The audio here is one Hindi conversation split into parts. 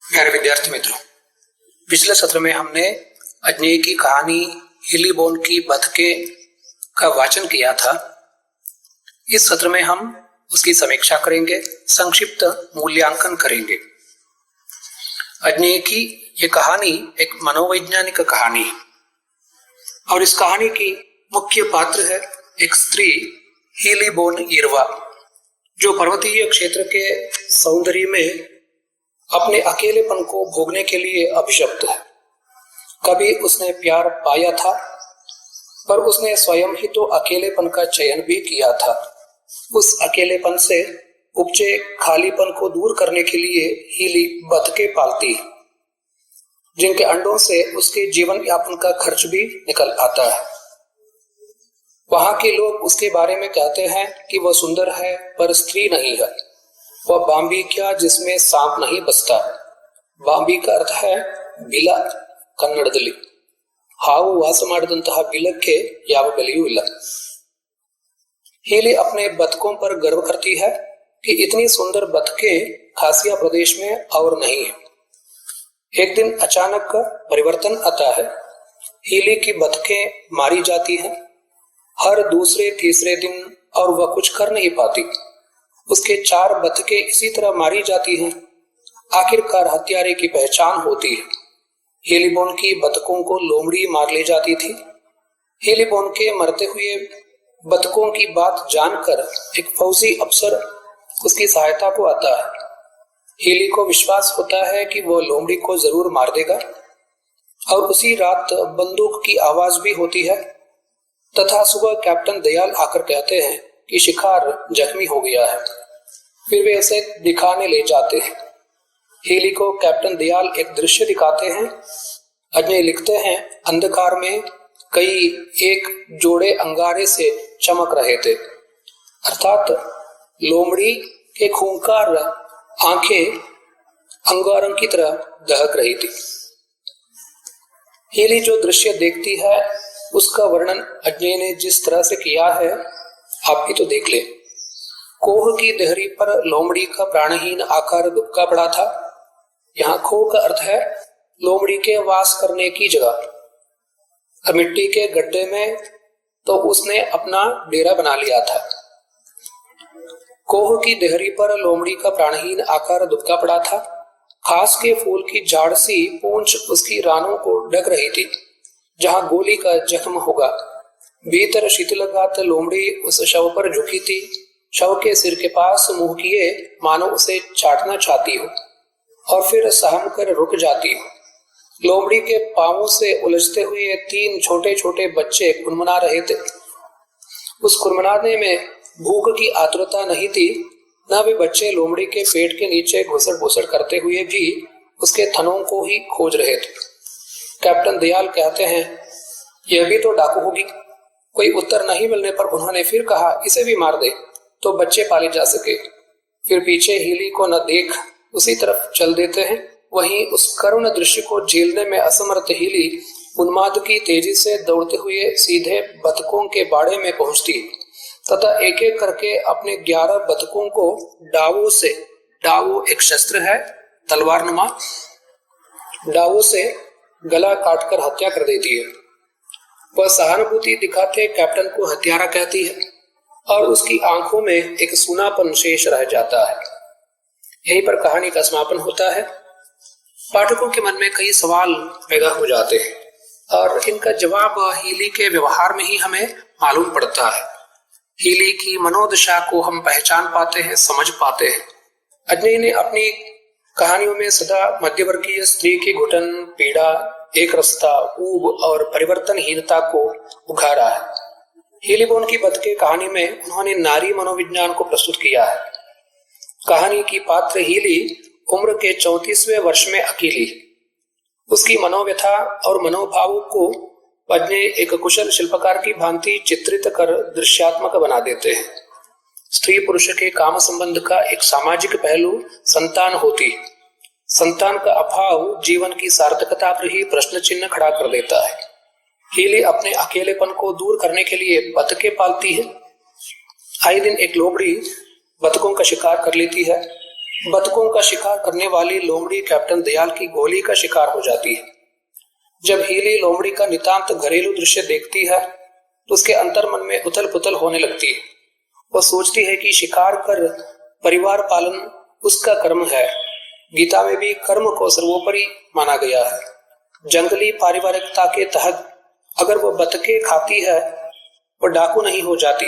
प्यारे विद्यार्थी मित्रों, पिछले सत्र में हमने अजनेय की कहानी हीली बोन की बतखे का वाचन किया था। इस सत्र में हम उसकी समीक्षा करेंगे, संक्षिप्त मूल्यांकन करेंगे। अजनेय की ये कहानी एक मनोवैज्ञानिक कहानी है और इस कहानी की मुख्य पात्र है एक स्त्री हीली बोन इरवा, जो पर्वतीय क्षेत्र के सौंदर्य में अपने अकेलेपन को भोगने के लिए अभिशप्त है। कभी उसने प्यार पाया था, पर उसने स्वयं ही तो अकेलेपन का चयन भी किया था। उस अकेलेपन से उपजे खालीपन को दूर करने के लिए हीली बतखे पालती है, जिनके अंडों से उसके जीवन यापन का खर्च भी निकल आता है। वहां के लोग उसके बारे में कहते हैं कि वह सुंदर है पर स्त्री नहीं है। वह बांबी क्या जिसमें सांप नहीं बसता। बांबी का अर्थ है बिला कन्नड़दली। हाವು ವಾಸ ಮಾಡಿದಂತಹ बिलಕ್ಕೆ ಯಾವ ಬೆಲೆಯೂ ಇಲ್ಲ। हीली अपने बतखों पर गर्व करती है कि इतनी सुंदर बतखें खासिया प्रदेश में और नहीं है। एक दिन अचानक परिवर्तन आता है। हीली की बतखें मारी जाती हैं। हर दूसरे तीसरे दिन और वह कुछ कर नहीं पाती। उसके 4 बतखें इसी तरह मारी जाती हैं। आखिरकार हत्यारे की पहचान होती है। हीली बोन की बतखों को लोमड़ी मार ले जाती थी। हीली बोन के मरते हुए बतखों की बात जानकर एक फौजी अफसर उसकी सहायता को आता है। हीली को विश्वास होता है कि वह लोमड़ी को जरूर मार देगा और उसी रात बंदूक की आवाज भी होती है तथा सुबह कैप्टन दयाल आकर कहते हैं कि शिकार जख्मी हो गया है। फिर वे उसे दिखाने ले जाते हैं। हीली को कैप्टन दयाल एक दृश्य दिखाते हैं। अजनेय लिखते हैं, अंधकार में कई एक जोड़े अंगारे से चमक रहे थे, अर्थात लोमड़ी के खूंखार आंखें अंगारों की तरह दहक रही थी। हीली जो दृश्य देखती है उसका वर्णन अजनेय ने जिस तरह से किया है आप भी तो देख ले। कोह की देहरी पर लोमड़ी का प्राणहीन आकार दुबका पड़ा था। यहाँ खोह का अर्थ है लोमड़ी के वास करने की जगह। मिट्टी के गड्ढे में तो उसने अपना डेरा बना लिया था। कोह की देहरी पर लोमड़ी का प्राणहीन आकार दुबका पड़ा था। घास के फूल की झाड़ सी पूंछ उसकी रानों को ढक रही थी, जहां गोली का जख्म होगा। भीतर शीतलगात लोमड़ी उस शव पर झुकी थी। शव के सिर के पास मुंह किए मानो उसे चाटना चाहती हो और फिर सहम कर रुक जाती हो। लोमड़ी के पांवों से उलझते हुए 3 छोटे छोटे बच्चे कुनमुना रहे थे। उस कुनमुनाने में भूख की आतुरता नहीं थी, न वे बच्चे लोमड़ी के पेट के नीचे घुसड़ घुसड़ करते हुए भी उसके थनों को ही खोज रहे थे। कैप्टन दयाल कहते हैं, यह भी तो डाकू होगी। कोई उत्तर नहीं मिलने पर उन्होंने फिर कहा, इसे भी मार दे तो बच्चे पाले जा सके। फिर पीछे हीली को न देख उसी तरफ चल देते हैं। वहीं उस करुण दृश्य को झेलने में असमर्थ हीली उन्माद की तेजी से दौड़ते हुए सीधे बतखों के बाड़े में पहुंचती तथा एक एक करके अपने 11 बतखों को डावों से, डावो एक शस्त्र है तलवार नुमा, डावों से गला काटकर हत्या कर देती है। वह सहानुभूति दिखाते कैप्टन को हत्यारा कहती है और उसकी आंखों में एक सूनापन शेष रह जाता है। यहीं पर कहानी का समापन होता है। पाठकों के मन में कई सवाल पैदा हो जाते हैं और इनका जवाब हीली के व्यवहार में ही हमें मालूम पड़ता है। हीली की मनोदशा को हम पहचान पाते हैं, समझ पाते हैं। अजनेय ने अपनी कहानियों में सदा मध्यवर्गीय स्त्री की घुटन, पीड़ा, एक रस्ता, ऊब और परिवर्तनहीनता को उघारा है। हीली बोन की बतखे कहानी में उन्होंने नारी मनोविज्ञान को प्रस्तुत किया है। कहानी की पात्र हीली उम्र के 34वें वर्ष में अकेली। उसकी मनोव्यथा और मनोभावों को अजनेय एक कुशल शिल्पकार की भांति चित्रित कर दृश्यात्मक बना देते हैं। स्त्री पुरुष के काम संबंध का एक सामाजिक पहलू संतान होती है। संतान का अभाव जीवन की सार्थकता पर ही प्रश्न चिन्ह खड़ा कर देता है। हीली अपने अकेलेपन को दूर करने के लिए बतखें पालती है। आए दिन एक लोमड़ी बतखों का शिकार कर लेती है। बतखों का शिकार करने वाली लोमड़ी कैप्टन दयाल की गोली का शिकार हो जाती है। जब हीली लोमड़ी का नितांत घरेलू दृश्य देखती है तो उसके अंतर्मन में उथल पुथल होने लगती है। वह सोचती है कि शिकार कर परिवार पालन उसका कर्म है। गीता में भी कर्म को सर्वोपरि माना गया है। जंगली पारिवारिकता के तहत अगर वह बतखें खाती है वह डाकू नहीं हो जाती।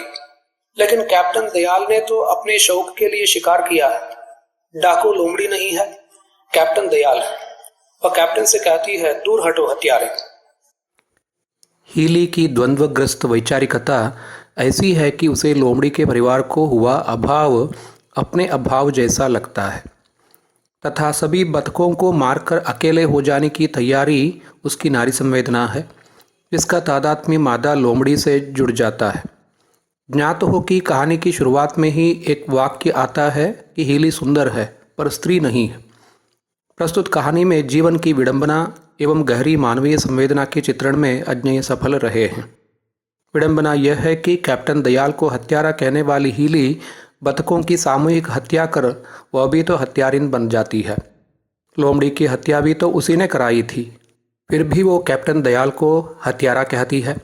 लेकिन कैप्टन दयाल ने तो अपने शौक के लिए शिकार किया है। डाकू लोमड़ी नहीं है, कैप्टन दयाल है। वह कैप्टन से कहती है, दूर हटो हत्यारे। हीली की द्वंद्वग्रस्त वैचारिकता ऐसी है कि उसे लोमड़ी के परिवार को हुआ अभाव अपने अभाव जैसा लगता है तथा सभी बतखों को मारकर अकेले हो जाने की तैयारी उसकी नारी संवेदना है, जिसका तादात्म्य मादा लोमड़ी से जुड़ जाता है। ज्ञात हो कि कहानी की शुरुआत में ही एक वाक्य आता है कि हीली सुंदर है पर स्त्री नहीं है। प्रस्तुत कहानी में जीवन की विडंबना एवं गहरी मानवीय संवेदना के चित्रण में अज्ञेय सफल रहे हैं। विडंबना यह है कि कैप्टन दयाल को हत्यारा कहने वाली हीली बतखों की सामूहिक हत्या कर वह भी तो हत्यारिन बन जाती है। लोमड़ी की हत्या भी तो उसी ने कराई थी, फिर भी वो कैप्टन दयाल को हत्यारा कहती है।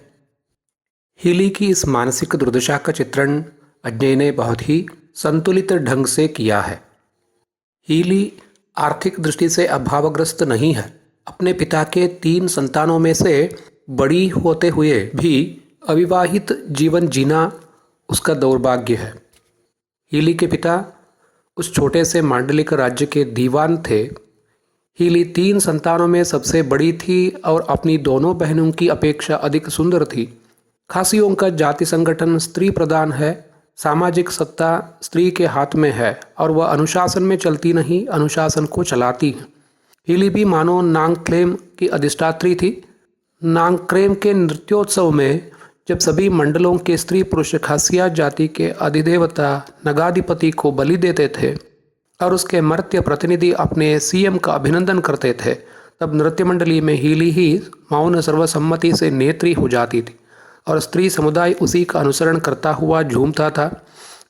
हीली की इस मानसिक दुर्दशा का चित्रण अज्ञेय ने बहुत ही संतुलित ढंग से किया है। हीली आर्थिक दृष्टि से अभावग्रस्त नहीं है। अपने पिता के 3 संतानों में से बड़ी होते हुए भी अविवाहित जीवन जीना उसका दौर्भाग्य है। हीली के पिता उस छोटे से मांडलिक राज्य के दीवान थे। हीली 3 संतानों में सबसे बड़ी थी और अपनी दोनों बहनों की अपेक्षा अधिक सुंदर थी। खासियों का जाति संगठन स्त्री प्रधान है। सामाजिक सत्ता स्त्री के हाथ में है और वह अनुशासन में चलती नहीं, अनुशासन को चलाती है। हीली भी मानो नांगक्लेम की अधिष्ठात्री थी। नांगक्लेम के नृत्योत्सव में जब सभी मंडलों के स्त्री पुरुष खासिया जाति के अधिदेवता नगाधिपति को बलि देते थे और उसके मर्त्य प्रतिनिधि अपने सीएम का अभिनंदन करते थे, तब नृत्य मंडली में हीली ही मौन सर्वसम्मति से नेत्री हो जाती थी और स्त्री समुदाय उसी का अनुसरण करता हुआ झूमता था।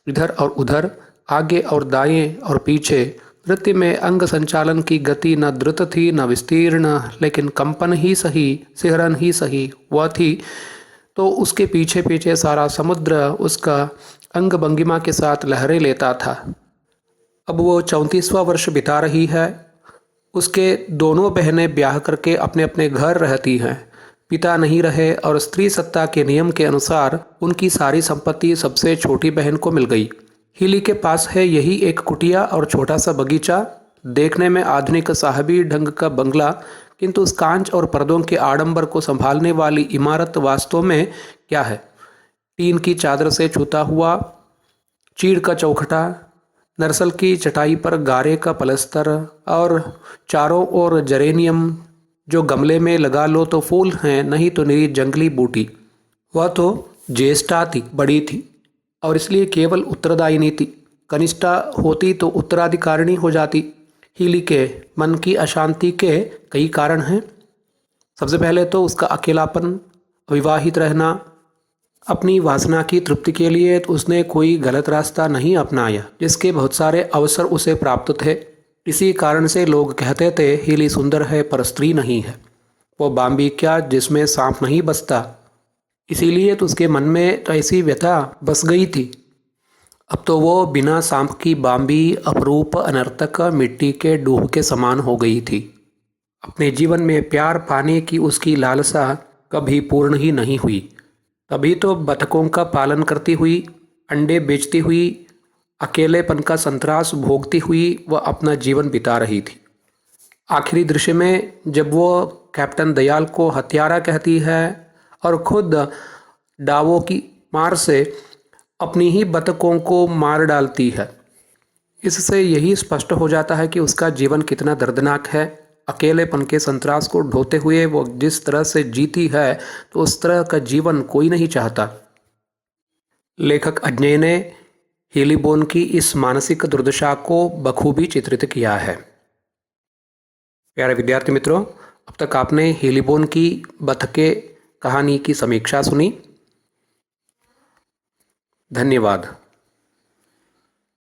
इधर और उधर, आगे और दाएं और पीछे नृत्य में अंग संचालन की गति न द्रुत थी न विस्तीर्ण, लेकिन कंपन ही सही, सिहरन ही सही वह थी। तो उसके पीछे पीछे सारा समुद्र उसका अंग भंगिमा के साथ लहरें लेता था। अब वो 34वां वर्ष बिता रही है। उसके दोनों बहनें ब्याह करके अपने अपने घर रहती हैं। पिता नहीं रहे और स्त्री सत्ता के नियम के अनुसार उनकी सारी संपत्ति सबसे छोटी बहन को मिल गई। हीली के पास है यही एक कुटिया और छोटा सा बगीचा, देखने में आधुनिक साहबी ढंग का बंगला, किंतु उस कांच और पर्दों के आडंबर को संभालने वाली इमारत वास्तव में क्या है? टीन की चादर से छूता हुआ चीड़ का चौखटा, नरसल की चटाई पर गारे का पलस्तर और चारों ओर जेरेनियम, जो गमले में लगा लो तो फूल हैं, नहीं तो निरी जंगली बूटी। वह तो ज्येष्ठा थी, बड़ी थी और इसलिए केवल उत्तरदायिनी थी। कनिष्ठा होती तो उत्तराधिकारिणी हो जाती। हीली के मन की अशांति के कई कारण हैं। सबसे पहले तो उसका अकेलापन, अविवाहित रहना। अपनी वासना की तृप्ति के लिए तो उसने कोई गलत रास्ता नहीं अपनाया, जिसके बहुत सारे अवसर उसे प्राप्त थे। इसी कारण से लोग कहते थे हीली सुंदर है पर स्त्री नहीं है। वो बाम्बी क्या जिसमें सांप नहीं बसता। इसीलिए तो उसके मन में ऐसी व्यथा बस गई थी। अब तो वो बिना सांप की बाम्बी अपरूप अनर्थक मिट्टी के डूह के समान हो गई थी। अपने जीवन में प्यार पाने की उसकी लालसा कभी पूर्ण ही नहीं हुई। तभी तो बतखों का पालन करती हुई, अंडे बेचती हुई, अकेलेपन का संतरास भोगती हुई वह अपना जीवन बिता रही थी। आखिरी दृश्य में जब वो कैप्टन दयाल को हत्यारा कहती है और खुद डावों की मार से अपनी ही बतखों को मार डालती है, इससे यही स्पष्ट हो जाता है कि उसका जीवन कितना दर्दनाक है। अकेलेपन के संतरास को ढोते हुए वो जिस तरह से जीती है तो उस तरह का जीवन कोई नहीं चाहता। लेखक अज्ञेय ने हीलीबोन की इस मानसिक दुर्दशा को बखूबी चित्रित किया है। प्यारे विद्यार्थी मित्रों, अब तक आपने हीलीबोन की बतखे कहानी की समीक्षा सुनी। धन्यवाद।